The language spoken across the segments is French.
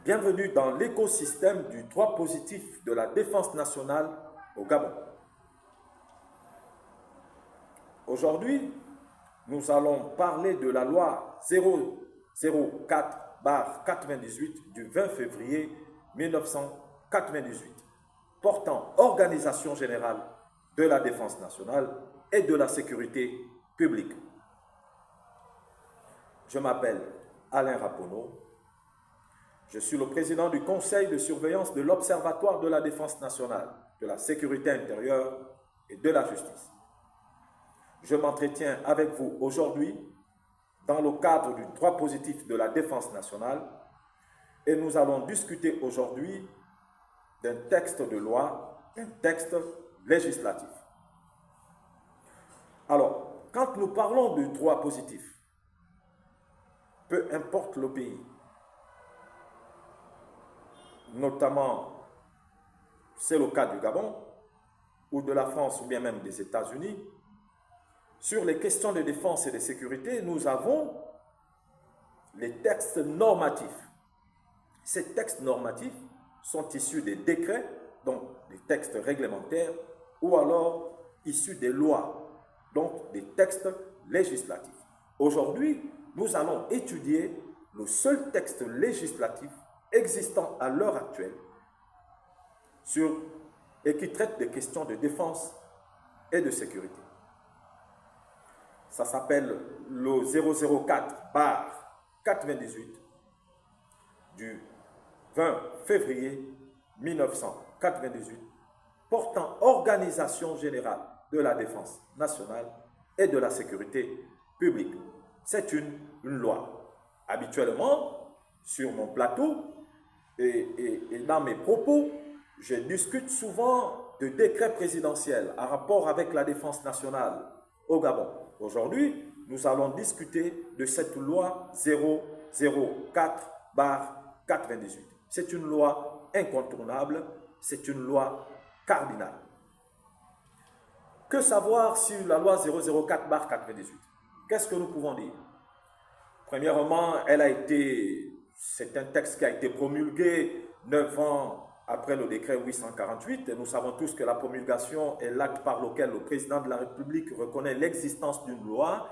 Bienvenue dans l'écosystème du droit positif de la défense nationale au Gabon. Aujourd'hui, nous allons parler de la loi 004/98 du 20 février 1998 portant organisation générale de la défense nationale et de la sécurité publique. Je m'appelle Alain Rapono. Je suis le président du conseil de surveillance de l'Observatoire de la défense nationale, de la sécurité intérieure et de la justice. Je m'entretiens avec vous aujourd'hui dans le cadre du droit positif de la défense nationale et nous allons discuter aujourd'hui d'un texte de loi, un texte législatif. Alors, quand nous parlons du droit positif, peu importe le pays, notamment, c'est le cas du Gabon, ou de la France, ou bien même des États-Unis, sur les questions de défense et de sécurité, nous avons les textes normatifs. Ces textes normatifs sont issus des décrets, donc des textes réglementaires, ou alors issus des lois, donc des textes législatifs. Aujourd'hui, nous allons étudier le seul texte législatif existant à l'heure actuelle et qui traite des questions de défense et de sécurité. Ça s'appelle le 004/98 du 20 février 1998 portant organisation générale de la défense nationale et de la sécurité publique. C'est une loi. Habituellement, sur mon plateau, et dans mes propos, je discute souvent de décrets présidentiels en rapport avec la défense nationale au Gabon. Aujourd'hui, nous allons discuter de cette loi 004/98. C'est une loi incontournable, c'est une loi cardinale. Que savoir sur la loi 004/98? Qu'est-ce que nous pouvons dire? Premièrement, c'est un texte qui a été promulgué 9 ans après le décret 848. Et nous savons tous que la promulgation est l'acte par lequel le président de la République reconnaît l'existence d'une loi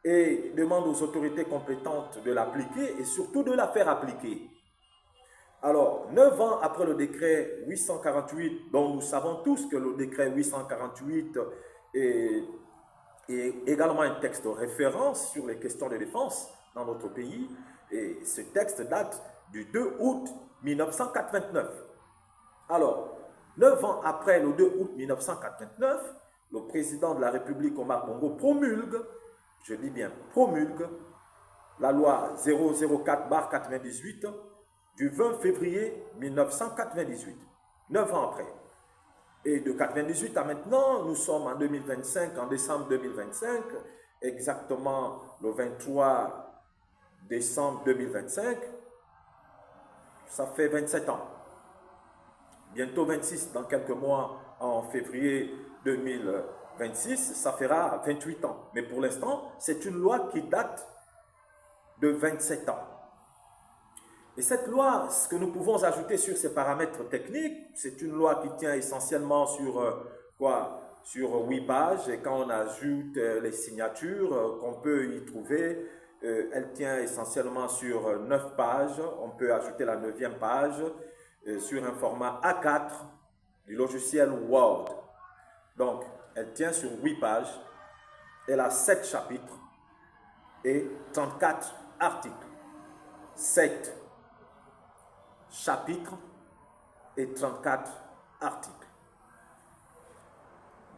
et demande aux autorités compétentes de l'appliquer et surtout de la faire appliquer. Alors, 9 ans après le décret 848, dont nous savons tous que le décret 848 est également un texte de référence sur les questions de défense dans notre pays, et ce texte date du 2 août 1989. Alors, 9 ans après le 2 août 1989, le président de la République, Omar Bongo, promulgue, je dis bien promulgue, la loi 004/98 du 20 février 1998, 9 ans après. Et de 98 à maintenant, nous sommes en 2025, en décembre 2025, exactement le 23 décembre 2025, ça fait 27 ans. Bientôt 26 dans quelques mois, en février 2026, ça fera 28 ans. Mais pour l'instant, c'est une loi qui date de 27 ans. Et cette loi, ce que nous pouvons ajouter sur ces paramètres techniques, c'est une loi qui tient essentiellement sur sur 8 pages. Et quand on ajoute les signatures qu'on peut y trouver, elle tient essentiellement sur 9 pages. On peut ajouter la 9e page sur un format A4 du logiciel Word. Donc, elle tient sur 8 pages. Elle a 7 chapitres et 34 articles. 7 chapitres et 34 articles.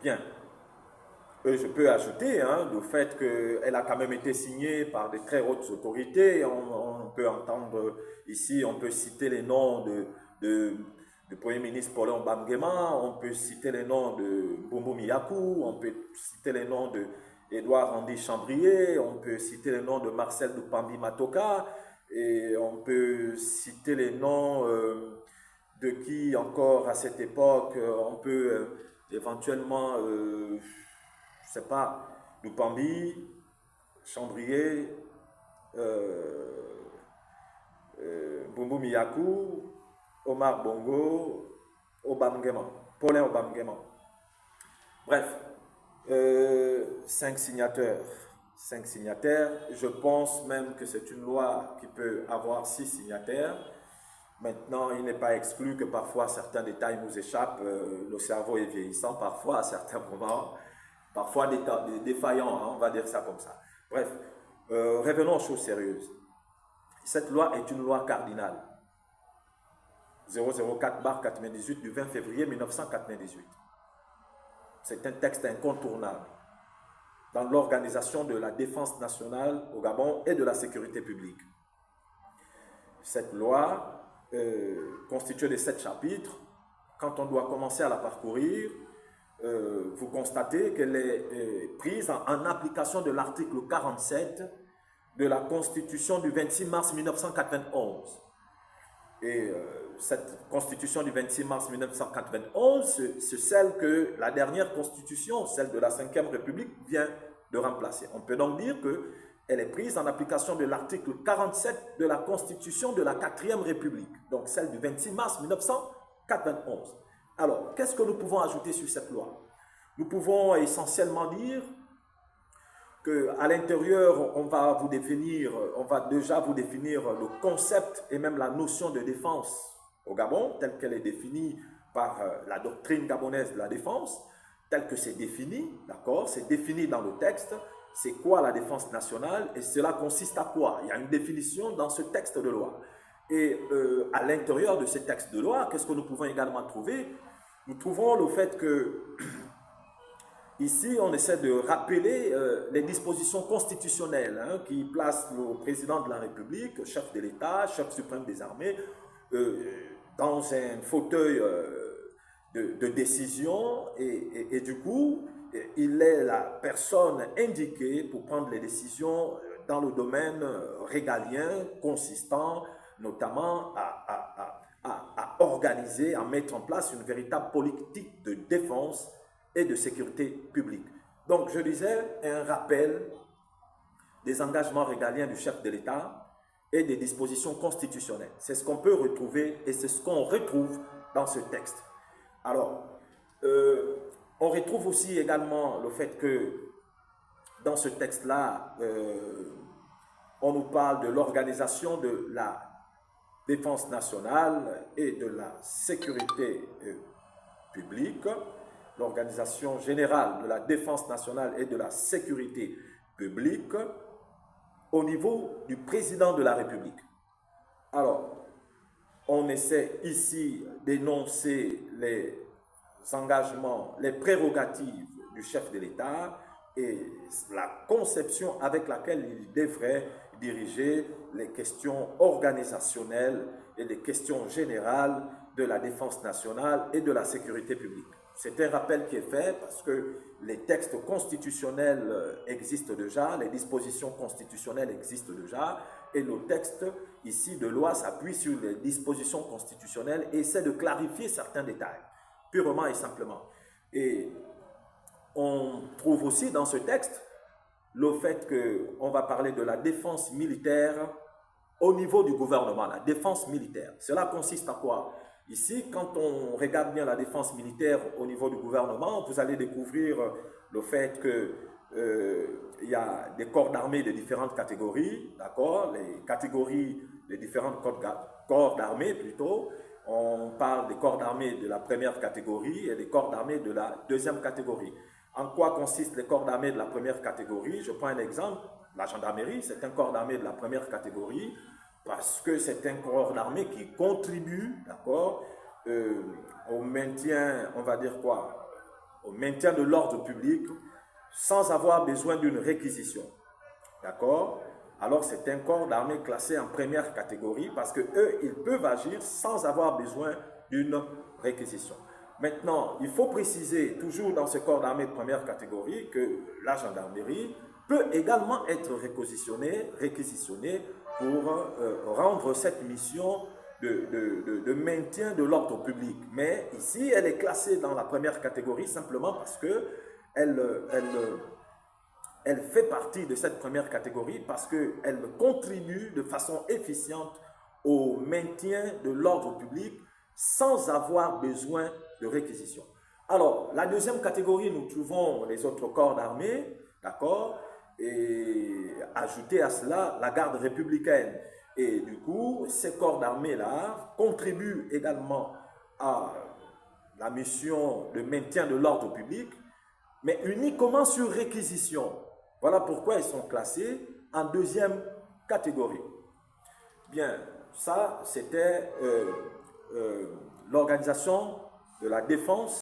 Bien. Je peux ajouter le fait qu'elle a quand même été signée par de très hautes autorités. On peut entendre ici, on peut citer les noms du Premier ministre Paulin Bamguema, on peut citer les noms de Boumou Miyakou, on peut citer les noms de Édouard Andy Chambrier, on peut citer les noms de Marcel Dupambi Matoka, et on peut citer les noms de qui encore à cette époque, on peut éventuellement, je ne sais pas, Dupambi, Chambrier, Boumou Boumiakou, Omar Bongo, Obamgema, Paulin Obamgema. Bref, 5 signataires. 5 signataires. Je pense même que c'est une loi qui peut avoir 6 signataires. Maintenant, il n'est pas exclu que parfois certains détails nous échappent. Le cerveau est vieillissant parfois à certains moments, parfois défaillant, hein, on va dire ça comme ça. Bref, revenons aux choses sérieuses. Cette loi est une loi cardinale. 004/98 du 20 février 1998. C'est un texte incontournable dans l'organisation de la défense nationale au Gabon et de la sécurité publique. Cette loi, constituée de 7 chapitres, quand on doit commencer à la parcourir, vous constatez qu'elle est prise en application de l'article 47 de la Constitution du 26 mars 1991. Et cette Constitution du 26 mars 1991, c'est celle que la dernière Constitution, celle de la 5e République, vient de remplacer. On peut donc dire qu'elle est prise en application de l'article 47 de la Constitution de la 4e République, donc celle du 26 mars 1991. Alors, qu'est-ce que nous pouvons ajouter sur cette loi? Nous pouvons essentiellement dire qu'à l'intérieur, on va déjà vous définir le concept et même la notion de défense au Gabon, telle qu'elle est définie par la doctrine gabonaise de la défense, telle que c'est défini, d'accord? C'est défini dans le texte. C'est quoi la défense nationale et cela consiste à quoi? Il y a une définition dans ce texte de loi. Et à l'intérieur de ce texte de loi, qu'est-ce que nous pouvons également trouver? Nous trouvons le fait que ici, on essaie de rappeler les dispositions constitutionnelles qui placent le président de la République, chef de l'État, chef suprême des armées, dans un fauteuil de décision et du coup, il est la personne indiquée pour prendre les décisions dans le domaine régalien consistant notamment à organiser, à mettre en place une véritable politique de défense et de sécurité publique. Donc, je disais, un rappel des engagements régaliens du chef de l'État et des dispositions constitutionnelles. C'est ce qu'on peut retrouver et c'est ce qu'on retrouve dans ce texte. Alors, on retrouve aussi également le fait que dans ce texte-là, on nous parle de l'organisation de la défense nationale et de la sécurité publique, l'organisation générale de la défense nationale et de la sécurité publique au niveau du président de la République. Alors, on essaie ici d'énoncer les engagements, les prérogatives du chef de l'État et la conception avec laquelle il devrait diriger les questions organisationnelles et les questions générales de la défense nationale et de la sécurité publique. C'est un rappel qui est fait parce que les textes constitutionnels existent déjà, les dispositions constitutionnelles existent déjà, et le texte ici de loi s'appuie sur les dispositions constitutionnelles et essaie de clarifier certains détails, purement et simplement. Et on trouve aussi dans ce texte le fait qu'on va parler de la défense militaire au niveau du gouvernement, la défense militaire. Cela consiste à quoi? Ici, quand on regarde bien la défense militaire au niveau du gouvernement, vous allez découvrir le fait qu'il y a des corps d'armée de différentes catégories, d'accord? Les différents corps d'armée plutôt. On parle des corps d'armée de la première catégorie et des corps d'armée de la deuxième catégorie. En quoi consistent les corps d'armée de la première catégorie? Je prends un exemple, la gendarmerie, c'est un corps d'armée de la première catégorie, parce que c'est un corps d'armée qui contribue, d'accord, au maintien, on va dire quoi, au maintien de l'ordre public sans avoir besoin d'une réquisition, d'accord. Alors c'est un corps d'armée classé en première catégorie parce que eux, ils peuvent agir sans avoir besoin d'une réquisition. Maintenant, il faut préciser toujours dans ce corps d'armée de première catégorie que la gendarmerie peut également être réquisitionnée pour rendre cette mission de maintien de l'ordre public. Mais ici, elle est classée dans la première catégorie simplement parce qu'elle fait partie de cette première catégorie parce qu'elle contribue de façon efficiente au maintien de l'ordre public sans avoir besoin de réquisition. Alors, la deuxième catégorie, nous trouvons les autres corps d'armée, d'accord, et ajouter à cela la garde républicaine. Et du coup, ces corps d'armée-là contribuent également à la mission de maintien de l'ordre public, mais uniquement sur réquisition. Voilà pourquoi ils sont classés en deuxième catégorie. Bien, ça, c'était l'organisation de la défense